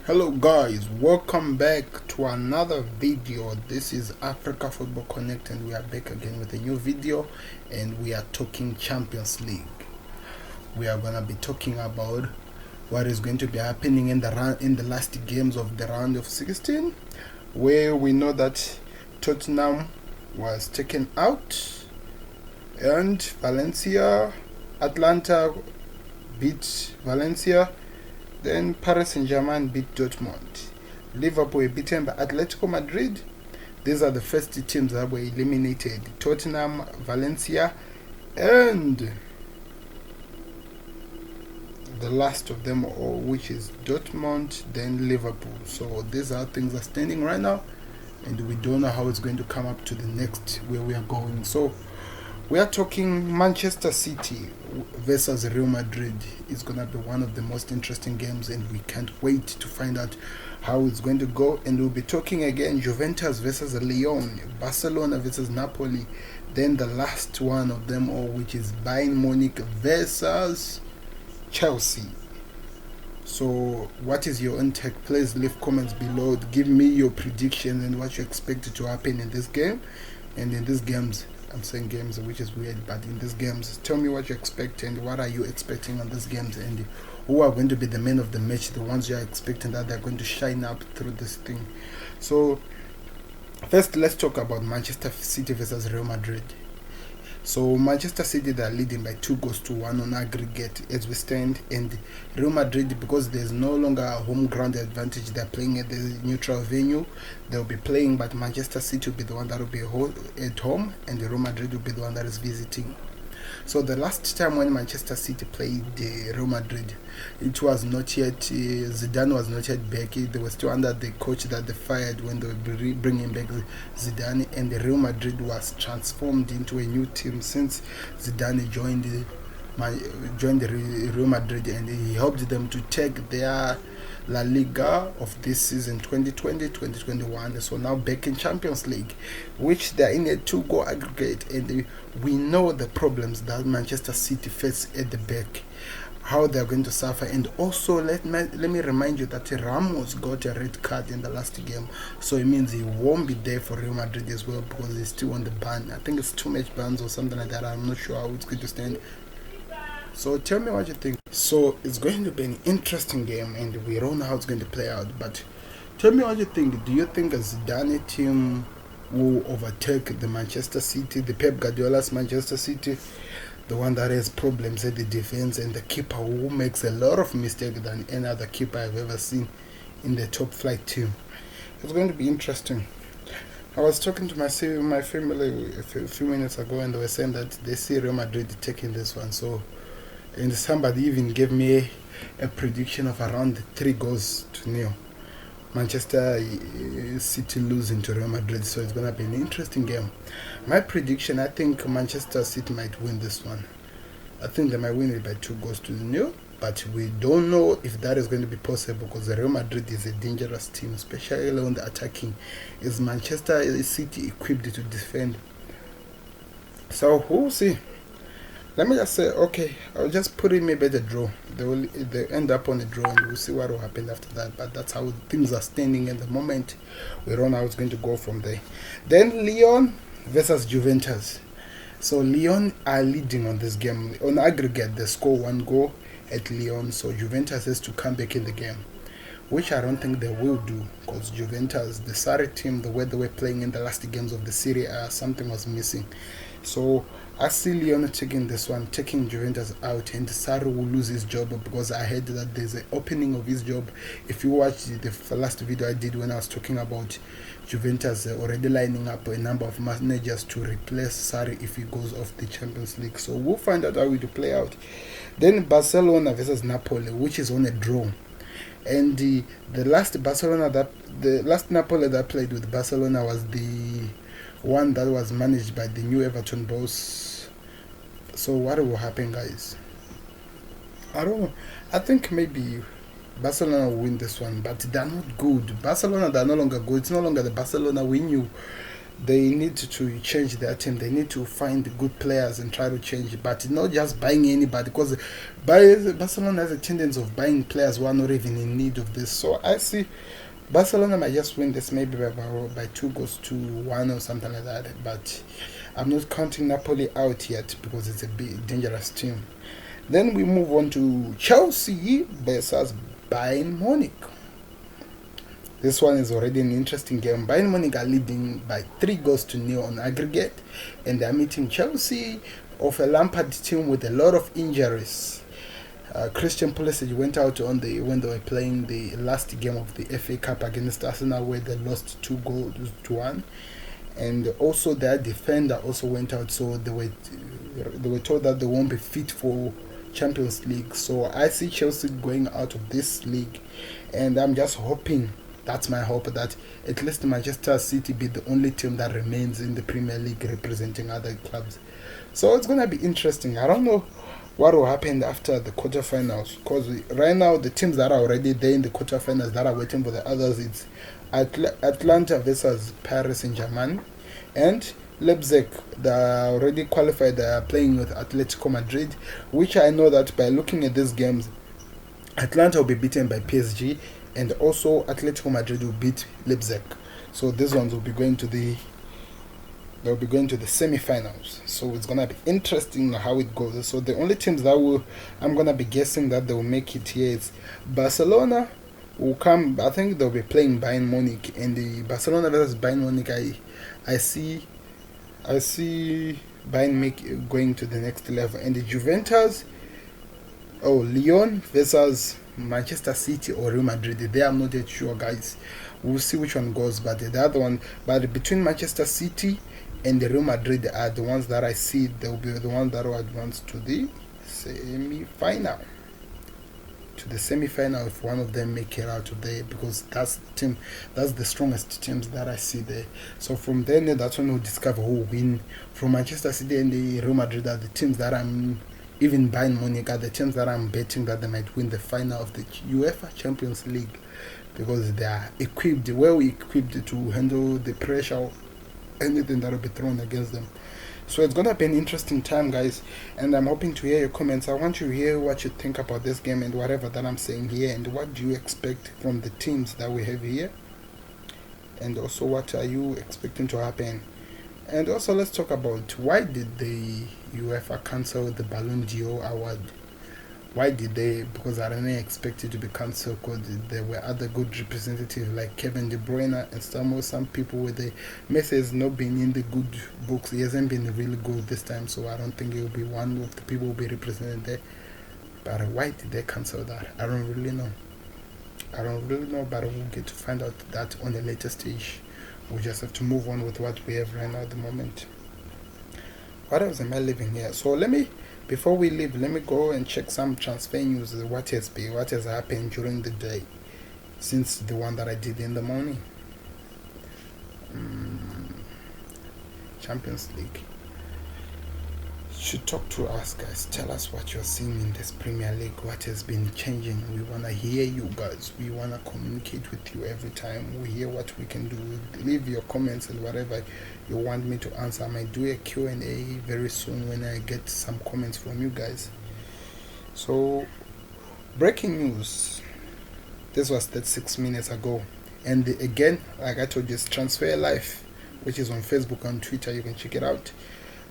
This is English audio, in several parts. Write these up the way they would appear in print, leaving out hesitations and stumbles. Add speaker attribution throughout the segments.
Speaker 1: Hello guys, welcome back to another video. This is Africa Football Connect and we are back again with a new video, and we are talking Champions League. We are gonna be talking about what is going to be happening in the last games of the round of 16, where we know that Tottenham was taken out and Atlanta beat Valencia. Then Paris Saint-Germain beat Dortmund. Liverpool were beaten by Atletico Madrid. These are the first teams that were eliminated. Tottenham, Valencia, and the last of them all, which is Dortmund, then Liverpool. So these are things are standing right now, and we don't know how it's going to come up to the next where we are going. So we are talking Manchester City versus Real Madrid. It's going to be one of the most interesting games, and we can't wait to find out how it's going to go. And we'll be talking again Juventus versus Lyon, Barcelona versus Napoli, then the last one of them all, which is Bayern Munich versus Chelsea. So what is your own take? Please leave comments below. Give me your predictions and what you expect to happen in this game and in these games. I'm saying games, which is weird, but in these games, tell me what you expect and what are you expecting on these games, and who are going to be the men of the match, the ones you are expecting that they're going to shine up through this thing. So first, let's talk about Manchester City versus Real Madrid. So Manchester City, they're leading by 2-1 on aggregate as we stand, and Real Madrid, because there's no longer a home ground advantage, they're playing at the neutral venue. They'll be playing, but Manchester City will be the one that will be at home, and Real Madrid will be the one that is visiting. So the last time when Manchester City played Real Madrid, it was not yet, Zidane was not yet back. They were still under the coach that they fired when they were bringing back Zidane, and the Real Madrid was transformed into a new team since Zidane joined the Real Madrid, and he helped them to take their La Liga of this season 2020-2021. So now back in Champions League, which they're in a 2-goal aggregate, and we know the problems that Manchester City face at the back, how they're going to suffer. And also let me remind you that Ramos got a red card in the last game, so it means he won't be there for Real Madrid as well, because he's still on the ban. I think it's 2-match bans or something like that. I'm not sure how it's going to stand. So tell me what you think. So it's going to be an interesting game, and we don't know how it's going to play out, but tell me what you think. Do you think a Zidane team will overtake the Manchester City, the Pep Guardiola's Manchester City, the one that has problems at the defense, and the keeper who makes a lot of mistakes than any other keeper I've ever seen in the top flight team? It's going to be interesting. I was talking to my family a few minutes ago, and they were saying that they see Real Madrid taking this one. So, and somebody even gave me a prediction of around 3-0. Manchester City losing to Real Madrid, so it's going to be an interesting game. My prediction, I think Manchester City might win this one. I think they might win it by 2-0, but we don't know if that is going to be possible, because Real Madrid is a dangerous team, especially on the attacking. Is Manchester City equipped to defend? So we'll see. Let me just say, okay, I'll just put in maybe a draw. They end up on a draw, and we'll see what will happen after that. But that's how things are standing at the moment. We don't know how it's going to go from there. Then Lyon versus Juventus. So Lyon are leading on this game. On aggregate, they score 1 goal at Lyon. So Juventus has to come back in the game, which I don't think they will do, because Juventus, the Sarri team, the way they were playing in the last games of the Serie A, something was missing. So I see Lyon taking this one, taking Juventus out, and Sarri will lose his job, because I heard that there's an opening of his job. If you watch the last video I did when I was talking about Juventus already lining up a number of managers to replace Sarri if he goes off the Champions League. So we'll find out how it will play out. Then Barcelona versus Napoli, which is on a draw. And the last Napoli that played with Barcelona was the one that was managed by the new Everton boss. So what will happen, guys? I don't know. I think maybe Barcelona will win this one, but they're not good. Barcelona, they're no longer good. It's no longer the Barcelona we knew they need to change their team. They need to find good players and try to change it, but not just buying anybody, because Barcelona has a tendency of buying players who are not even in need of this. So I see Barcelona might just win this maybe by 2-1 or something like that, but I'm not counting Napoli out yet because it's a big dangerous team. Then we move on to Chelsea versus Bayern Munich. This one is already an interesting game. Bayern Munich are leading by 3-0 on aggregate, and they are meeting Chelsea of a Lampard team with a lot of injuries. Christian Pulisic went out when they were playing the last game of the FA Cup against Arsenal, where they lost 2-1, and also their defender also went out, so they were told that they won't be fit for Champions League. So I see Chelsea going out of this league, and I'm just hoping, that's my hope, that at least Manchester City be the only team that remains in the Premier League representing other clubs. So it's going to be interesting. I don't know what will happen after the quarterfinals, because right now the teams that are already there in the quarterfinals that are waiting for the others, it's Atlanta versus Paris Saint-Germain, and Leipzig, they are already qualified. They are playing with Atletico Madrid, which I know that by looking at these games, Atlanta will be beaten by PSG, and also Atletico Madrid will beat Leipzig. So these ones will be going to the semi-finals. So it's gonna be interesting how it goes. So the only teams that I'm gonna be guessing that they will make it here is Barcelona will come. I think they'll be playing Bayern Munich, and the Barcelona versus Bayern Munich, I see Bayern Munich going to the next level, and the Juventus, Lyon versus Manchester City or Real Madrid. They are not yet sure, guys. We'll see which one goes, but the other one, but between Manchester City and the Real Madrid are the ones that I see they'll be the ones that will advance to the semi-final. If one of them make it out of there, because that's the strongest teams that I see there. So from then, that's when we'll discover who will win. From Manchester City and the Real Madrid are the teams that even Bayern Munich are the teams that I'm betting that they might win the final of the UEFA Champions League, because they are well equipped to handle the pressure, anything that will be thrown against them. So it's going to be an interesting time, guys, and I'm hoping to hear your comments. I want to hear what you think about this game and whatever that I'm saying here, and what do you expect from the teams that we have here, and also what are you expecting to happen. And also let's talk about why did the UEFA cancel the Ballon d'Or award. Why did they? Because I didn't expect it to be cancelled, because there were other good representatives like Kevin De Bruyne and some people with the Messi has not been in the good books. He hasn't been really good this time, so I don't think he will be one of the people who will be represented there. But why did they cancel that? I don't really know, but we'll get to find out that on a later stage. We just have to move on with what we have right now at the moment. What else am I leaving here? So before we leave, let me go and check some transfer news. What has happened during the day since the one that I did in the morning. Champions League. Should talk to us, guys. Tell us what you're seeing in this Premier League. What has been changing? We wanna hear you guys. We wanna communicate with you every time. We hear what we can do. Leave your comments and whatever you want me to answer. I might do a Q&A very soon when I get some comments from you guys. So, breaking news. This was 36 minutes ago, and again, like I told you, it's Transfer Life, which is on Facebook and Twitter. You can check it out.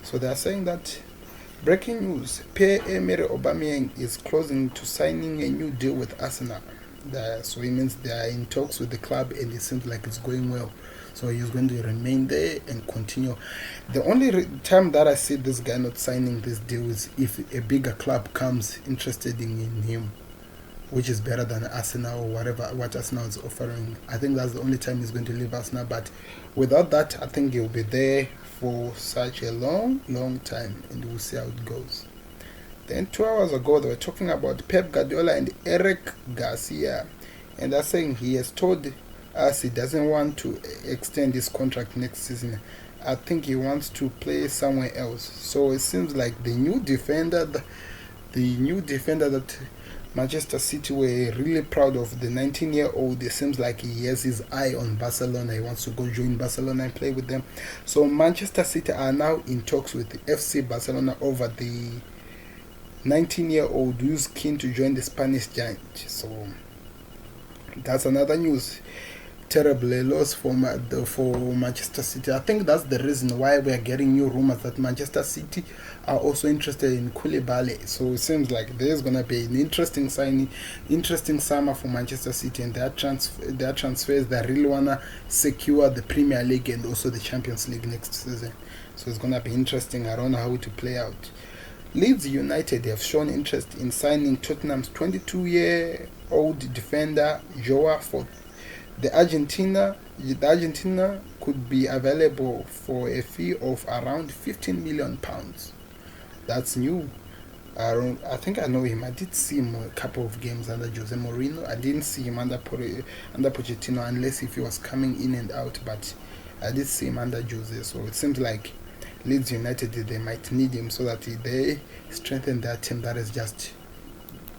Speaker 1: So they are saying that breaking news: Pierre-Emerick Aubameyang is closing to signing a new deal with Arsenal. So it means they are in talks with the club, and it seems like it's going well. So he's going to remain there and continue. The only time that I see this guy not signing this deal is if a bigger club comes interested in him, which is better than Arsenal or what Arsenal is offering. I think that's the only time he's going to leave Arsenal. But without that, I think he'll be there for such a long time, and we'll see how it goes. Then 2 hours ago, they were talking about Pep Guardiola and Eric Garcia, and they're saying he has told us he doesn't want to extend his contract next season. I think he wants to play somewhere else. So it seems like the new defender that Manchester City were really proud of the 19-year-old. It seems like he has his eye on Barcelona. He wants to go join Barcelona and play with them. So Manchester City are now in talks with the FC Barcelona over the 19-year-old who's keen to join the Spanish giant. So that's another news. Terrible loss for Manchester City. I think that's the reason why we are getting new rumors that Manchester City are also interested in Koulibaly. So it seems like there's gonna be an interesting signing, interesting summer for Manchester City, and their transfers. They really wanna secure the Premier League and also the Champions League next season. So it's gonna be interesting. I don't know how it will play out. Leeds United have shown interest in signing Tottenham's 22-year-old defender Juan Foyth. The Argentina could be available for a fee of around £15 million. That's new. I think I know him. I did see him a couple of games under Jose Mourinho. I didn't see him under Pochettino, unless if he was coming in and out. But I did see him under Jose. So it seems like Leeds United, they might need him so that they strengthen their team. That is just.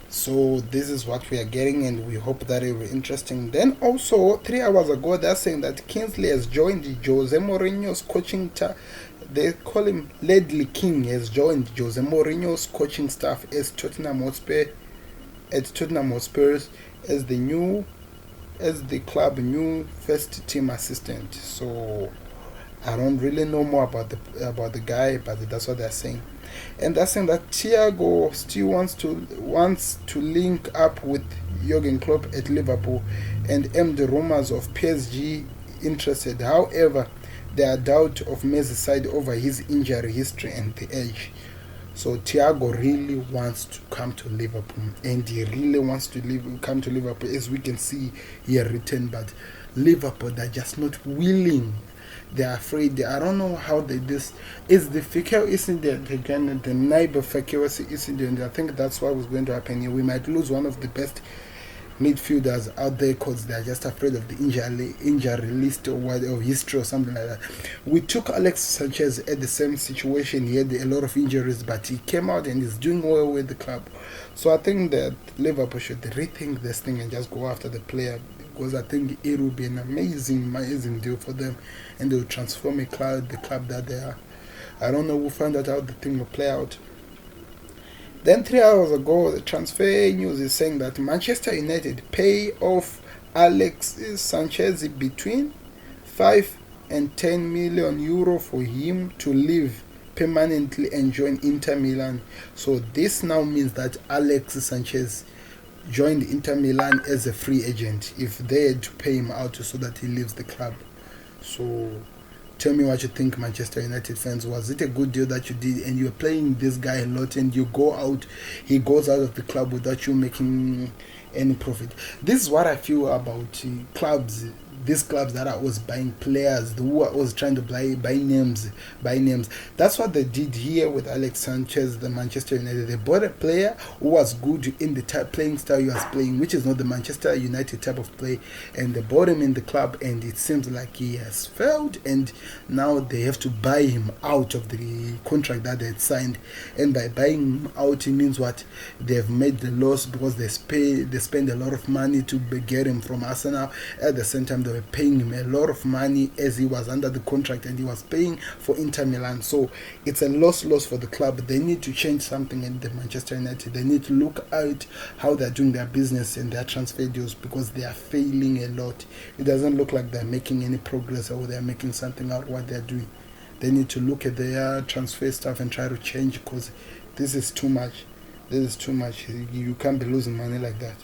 Speaker 1: So this is what we are getting, and we hope that it will be interesting. Then also 3 hours ago, they're saying that Kingsley has joined Jose Mourinho's coaching they call him Ledley King has joined Jose Mourinho's coaching staff as Tottenham Hotspur as the club new first team assistant. So I don't really know more about the guy, but that's what they're saying. And they're saying that Thiago still wants to link up with Jürgen Klopp at Liverpool and end the rumors of PSG interested. However, there are doubts of Merseyside over his injury history and the age. So Thiago really wants to come to Liverpool, and he really wants to come to Liverpool. As we can see here written, but Liverpool, they're just not willing. They're afraid. I don't know how this is the Fekir incident again, the neighbor Fekir incident. I think that's what was going to happen here. We might lose one of the best midfielders out there because they're just afraid of the injury list or history or something like that. We took Alex Sanchez at the same situation. He had a lot of injuries, but he came out and is doing well with the club. So I think that Liverpool should rethink this thing and just go after the player, because I think it will be an amazing deal for them, and they will transform the club that they are. I don't know. We'll find out how the thing will play out. Then 3 hours ago, the transfer news is saying that Manchester United pay off Alex Sanchez between 5 and 10 million euro for him to leave permanently and join Inter Milan. So this now means that Alex Sanchez joined Inter Milan as a free agent if they had to pay him out so that he leaves the club. So tell me what you think, Manchester United fans. Was it a good deal that you did, and you're playing this guy a lot, and he goes out of the club without you making any profit? This is what I feel about these clubs that are always buying players, who are always trying to buy names. That's what they did here with Alex Sanchez, the Manchester United. They bought a player who was good in the playing style he was playing, which is not the Manchester United type of play, and they bought him in the club, and it seems like he has failed, and now they have to buy him out of the contract that they had signed. And by buying him out, it means what? They have made the loss, because they spend a lot of money to get him from Arsenal. At the same time, they were paying him a lot of money as he was under the contract, and he was paying for Inter Milan. So it's a loss for the club. They need to change something in the Manchester United. They need to look at how they're doing their business and their transfer deals, because they are failing a lot. It doesn't look like they're making any progress, or they're making something out of what they're doing. They need to look at their transfer stuff and try to change, because this is too much. You can't be losing money like that.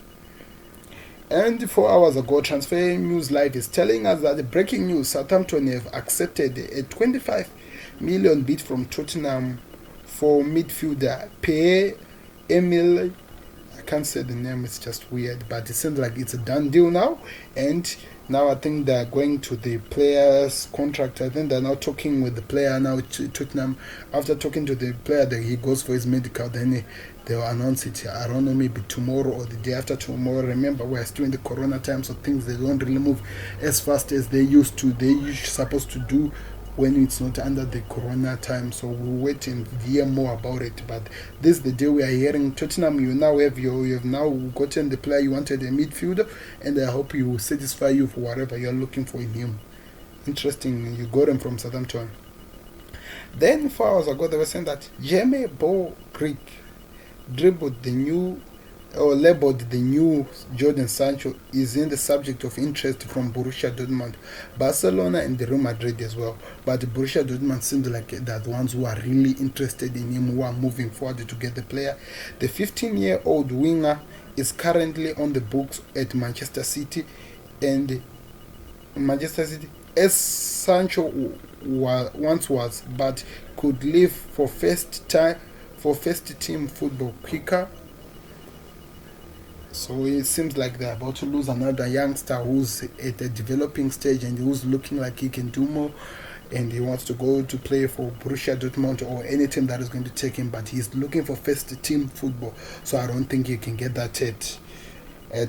Speaker 1: And 4 hours ago, Transfer News Live is telling us that the breaking news: Southampton have accepted a 25 million bid from Tottenham for midfielder Pierre-Emerick. I can't say the name; it's just weird. But it seems like it's a done deal now. And now I think they're going to the player's contract. I think they're now talking with the player now. Tottenham, after talking to the player, that he goes for his medical, then they'll announce it. I don't know, maybe tomorrow or the day after tomorrow. Remember, we're still in the corona time, so things, they don't really move as fast as they used to. They usually supposed to do when it's not under the corona time. So we'll wait and hear more about it. But this is the day we are hearing Tottenham. You have now gotten the player you wanted, a midfielder, and I hope he will satisfy you for whatever you're looking for in him. Interesting, you got him from Southampton. Then 4 hours ago they were saying that Jamie Bo Greek labeled the new Jadon Sancho is in the subject of interest from Borussia Dortmund, Barcelona and the Real Madrid as well. But Borussia Dortmund seems like they're the ones who are really interested in him, who are moving forward to get the player. The 15-year-old winger is currently on the books at Manchester City, as Sancho once was, but could leave for first team football quicker. So it seems like they're about to lose another youngster who's at the developing stage and who's looking like he can do more, and he wants to go to play for Borussia Dortmund or any team that is going to take him, but he's looking for first team football. So I don't think he can get that at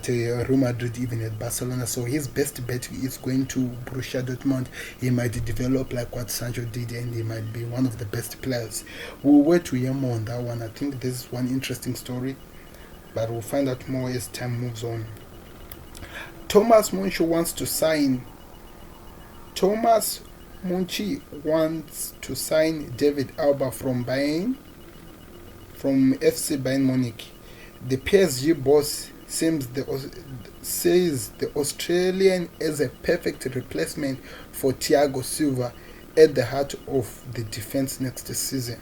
Speaker 1: Real Madrid, even at Barcelona. So his best bet is going to Borussia Dortmund. He might develop like what Sancho did, and he might be one of the best players. We'll wait to hear more on that one. I think this is one interesting story, but we'll find out more as time moves on. Thomas Munchi wants to sign David Alba from FC Bayern Munich. The PSG boss says the Australian is a perfect replacement for Thiago Silva at the heart of the defense next season.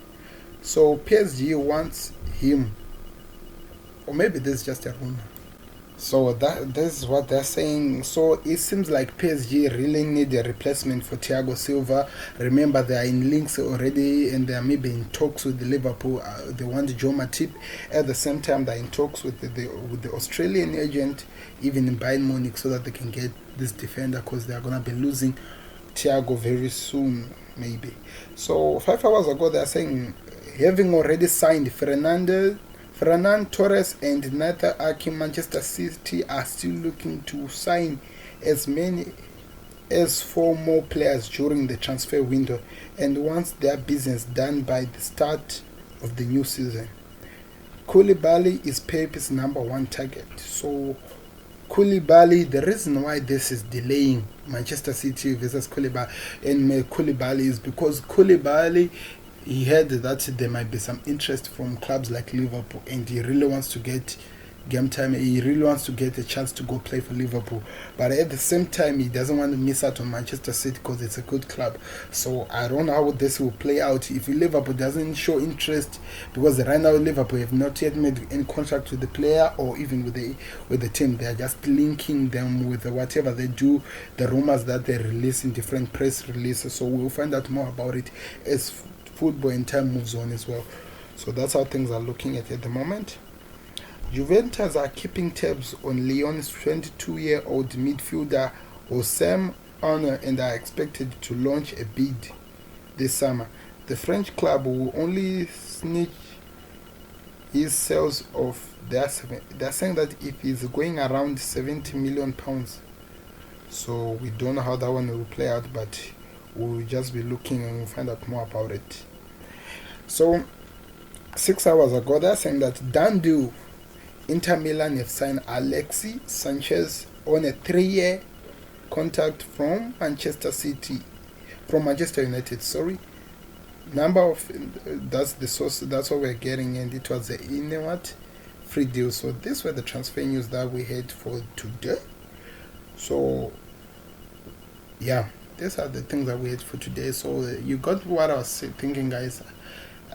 Speaker 1: So PSG wants him, or maybe this is just a rumor. So this is what they're saying. So it seems like PSG really need a replacement for Thiago Silva. Remember, they are in links already, and they are maybe in talks with the Liverpool. They want Joe Matip. At the same time, they're in talks with the Australian agent, even in Bayern Munich, so that they can get this defender, because they are gonna be losing Thiago very soon, maybe. So 5 hours ago, they are saying, having already signed Ferran, Torres and Nathan Ake, Manchester City are still looking to sign as many as 4 more players during the transfer window, and wants their business done by the start of the new season. Koulibaly is Pep's #1 target. So Koulibaly, the reason why this is delaying Manchester City versus Koulibaly is because Koulibaly, he heard that there might be some interest from clubs like Liverpool, and he really wants to get game time. He really wants to get a chance to go play for Liverpool, but at the same time he doesn't want to miss out on Manchester City because it's a good club. So I don't know how this will play out if Liverpool doesn't show interest, because right now Liverpool have not yet made any contract with the player or even with the team. They are just linking them with whatever they do, the rumors that they release in different press releases. So we'll find out more about it as football and time moves on as well. So that's how things are looking at the moment. Juventus are keeping tabs on Lyon's 22-year-old midfielder Oussem Honor and are expected to launch a bid this summer. The French club will only snitch his sales of they're saying that if he's going around £70 million. So we don't know how that one will play out, but we'll just be looking and we'll find out more about it. So 6 hours ago they're saying that done deal, Inter Milan have signed Alexis Sanchez on a 3-year contract from Manchester United. That's the source, that's what we're getting, and it was a free deal. So these were the transfer news that we had for today. So yeah, these are the things that we had for today. So you got what I was thinking, guys.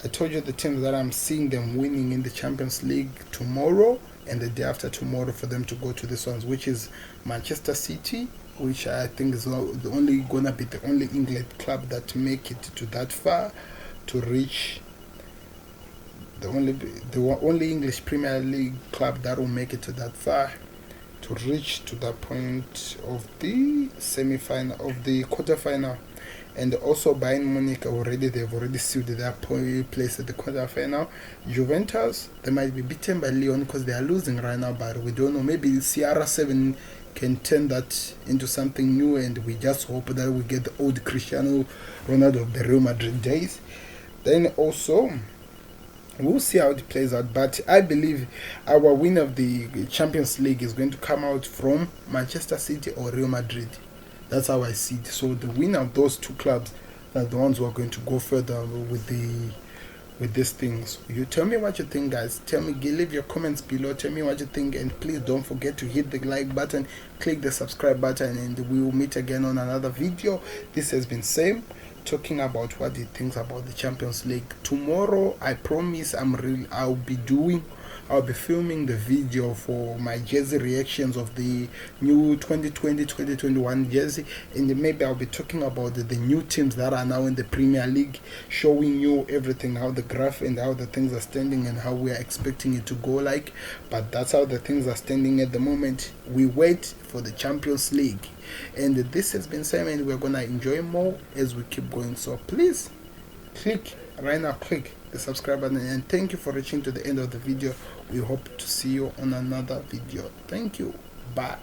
Speaker 1: I told you the teams that I'm seeing them winning in the Champions League tomorrow and the day after tomorrow for them to go to this ones, which is Manchester City, which I think is gonna be the only England club that make it to that far, to reach the only English Premier League club that will make it to that far, to reach to that point of the semi-final, of the quarter-final. And also Bayern Munich they've already sealed their place at the quarter-final. Juventus, they might be beaten by Lyon because they are losing right now, but we don't know. Maybe CR7 can turn that into something new, and we just hope that we get the old Cristiano Ronaldo of the Real Madrid days. Then also, we'll see how it plays out, but I believe our winner of the Champions League is going to come out from Manchester City or Real Madrid. That's how I see it. So the winner of those two clubs are the ones who are going to go further with these things. You tell me what you think, guys. Tell me, leave your comments below. Tell me what you think, and please don't forget to hit the like button, click the subscribe button, and we will meet again on another video. This has been Sam talking about what he thinks about the Champions League. Tomorrow, I promise, I'll be filming the video for my jersey reactions of the new 2020-2021 jersey, and maybe I'll be talking about the new teams that are now in the Premier League, showing you everything, how the graph and how the things are standing and how we are expecting it to go like. But that's how the things are standing at the moment. We wait for the Champions League, and this has been Sam, and we're gonna enjoy more as we keep going. So please click the subscribe button, and thank you for reaching to the end of the video. We hope to see you on another video. Thank you. Bye.